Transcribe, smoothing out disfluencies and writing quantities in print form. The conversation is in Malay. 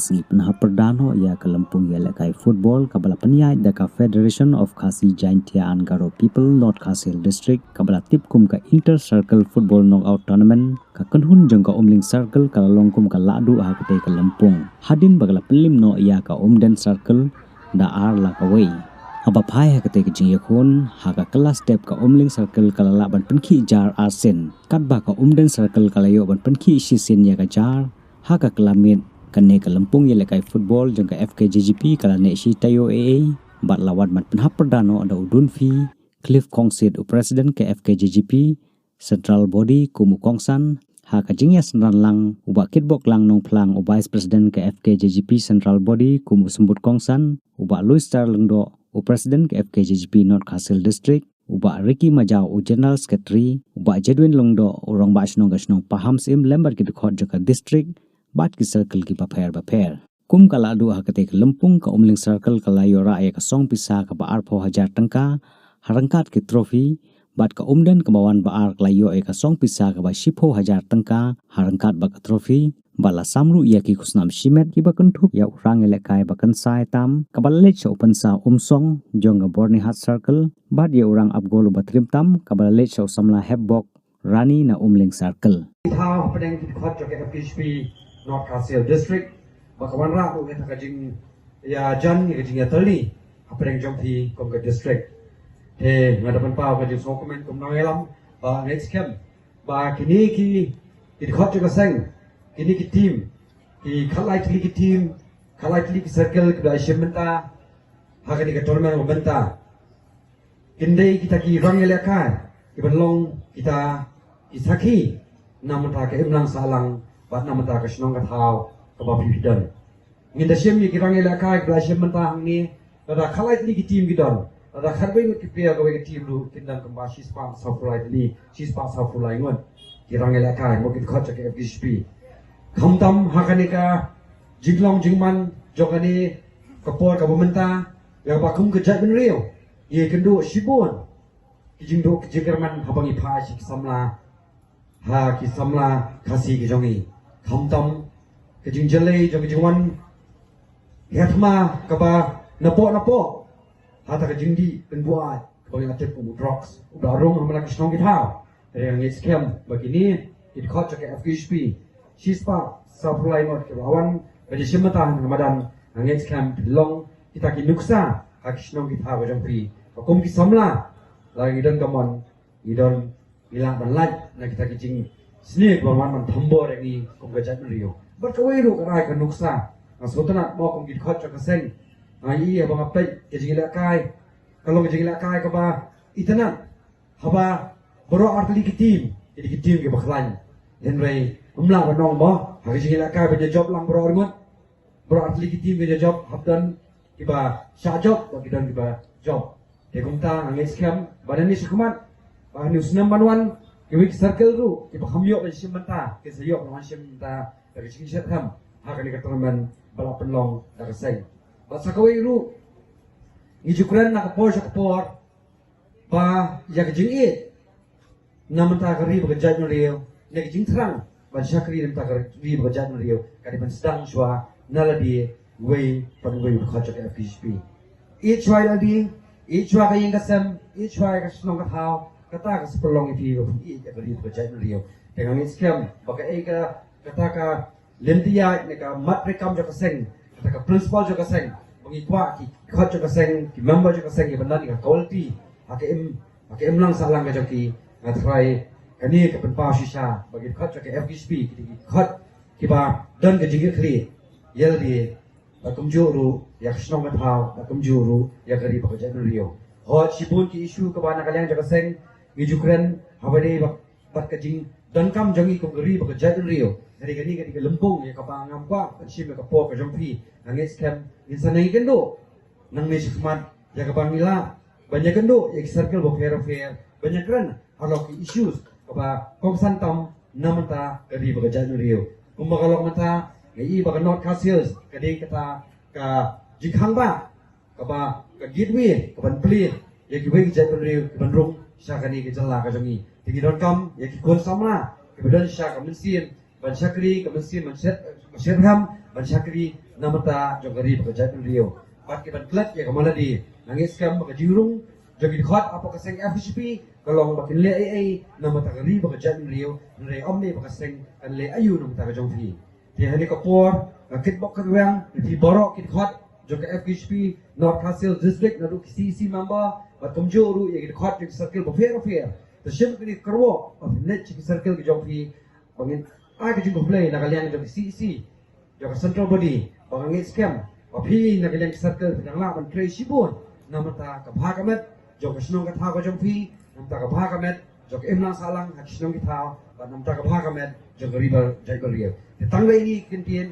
Khasi penha perdana ia ke Lempung ia lekai football kabala penyai deka Federation of Khasi Jaintia and Garo People North Khasi Hill District kabala tip kum ka Inter Circle Football Knockout Tournament ka kenhun jeng ka Omling Circle kala longkum ka ladu ha ke Lempung hadin bagala pelim no ia ka Omden Circle da ar la ka wei aba phai ha ke jing yakun ha ka kelas step ka Omling Circle kala la ban penki jar arsen kat ba ka Omden Circle kala yo ban penki sisin ya ka jar ha ka kelamin kene ke Lempung ia lekai football jeng ka FKJGP kala ne si tayo AA bat lawat mat penhap perdana ada udun fi Cliff Kongsit President ke FKJGP Central Body kumu Kongsan ha ka jingya senran lang uba kitbok lang nong plang uba Vice President ke FKJGP Central Body kumu sembut Kongsan uba Louis Starlengdo President ke FKJGP North Khasi Hill District uba Ricky Majau General Secretary uba Jedwin Longdo orang ba snong paham sim lembar ki khot joka district bat ki circle ki baper kum kala adu ha kete Lempung ka Omling Circle kala yora ya ka song pisa ka ba arpo hajar tangka harangkat ki trophy bat ka Omden ka bawan ba ar kala yo ka song pisa ka ba shipho hajar tangka harangkat ba ka trophy bala samru ya ki kusnam shimet ki ba kentup ya urang elekai ba kan sai tam ka ba lech open sa song jong ga Borni Hat Circle bat ya urang abgol ba trim tam ka ba lech samla hebok rani na Omling Circle thao pedang ki khot jo ke FKJP North Khasi Hill District bakawan ra ko kita kajing ya jan ni kajing ya tali apa yang jompi kom ke district he ngadapan pau kajing so komen kom nang elam ba next camp ba kini ki khot juga seng kini ki team ki khalai ki team khalai ki circle ke achievementa hakani ke tournament membenta kinde kita ki rang elaka ki benlong kita isaki namata ke imlang salang bat namata ka snong ka thau ka ba pidan nginda shem ni kirang ela ka ka shem manta hangni da khalai li ki team gidon da kharbe ki pia ka ki team lu kindan ka ba shis pa sa fulai li shis pa sa fulai ngon kirang ela ka mo ki khot ka FKJP khamtam hakani ka jinglong jingman jokani ka por ka bomenta ya ba kum ka jat ben reo ye kendo shibon ki jingdo ki jingerman habangi pha shi samla ha ki samla khasi ki jongi khamtam ke jingjale jong jingwan hetma kaba napo hata ke jingdi penbuat kau yang acep pu drugs udah rong amala kisnong kita yang scam begini it khot ke FKJP shispa supply not ke lawan bagi sematan Ramadan ang scam long kita ki nuksa hakisnong kita ba jong pi kom ki samla lagi dan kamon idon ilang banlat na kita ki jing sini bawan man thambor ni kom gajat rio berkawai ru karai kan nuksa asotana mo kom git khot ka sen ai abang apai ke jingila kai kalau ke jingila kai ka ba itana haba boro artli ki team jadi ki team ke bakhlan henry umla ba nong ba ha ke jingila kai be job lang boro ngot boro artli ki team be job habdan ki ba sha job ba kidan ki ba job ke kumta angin scam badan ni sikumat ba news number 1 Kewik circle tu, kita hamyok dari simenta, kita sayok dengan simenta dari sini setam, hakani keterangan balap penlong dari seng. Basa kawai ru, ngijukran nak kapor, ba ya kejing it, namun tak keri bekerja nuriu, nak kejing terang, basa keri tak keri bekerja nuriu, kadipan sedang jua naladi way panway berkacau ke FKJP. Each way lagi, each way kaya kasem, each way kasenong katau. Kata ka sepelong itu ka ri bekerja rio dengan scam baka kata ka lentia ne ka mat rekam jo ka seng kata ka principal jo ka seng mengikwa ki khot jo ka seng ki member jo ka seng ki bandan ka quality hake lang salang ka jo ki ngatrai kani ka penpa shisha bagi khot jo ka FKJP ki khot ki ba dan ka jingir khri yel di bakum juru ya snong ka thau bakum juru ya ka ri bekerja rio hot sibun ki issue ka bana kalyang jo ka seng ngijukran habade bat kajing dan kam jangi ko gari ba jat rio dari gani ke Lempung ya ka pangam kwa sim ka po ka jompi angin scam insanai kendo nang ni sikmat ya ka pangila banyak kendo ya circle bo fair banyak kan kalau ki issues ka ba kom santam namanta gari ba jat rio kumakalok mata ngai ba North Khasi Hills kadi kata ka jikhang ba ka ba ka gitwi ka ban pli ya ki bai jat rio ban rung syakani ke jala ka jangi tigi.com ya ki kon samla kemudian syak mesin ban syakri ke mesin mesin ham ban syakri namata jogari bekerja Rio. Bat kita klat ya kemana di nangis kam bekerja jurung jogi khot apa keseng FHP kalau makin le ai namata gari bekerja Rio re omni bekaseng kan le ayu namata ka jongfi. Di helikopter kitbok kerwang di borok kit khot jogi FHP North Castle District nadu CC member bat komjoru ya kit khot jogi circle befair. Tershim kini kerwo of net circle ke jongfi bangin ai ke jung play nakalian jogi CC jogi central body bangin scam Api nakalian circle pinang la ban tray sibon namata ka bhagamet jog snong ka tha ko jongfi namata ka bhagamet jog imlang salang ha snong ki tha ba namata ka bhagamet jog river jai ko riel te tangai ni kintien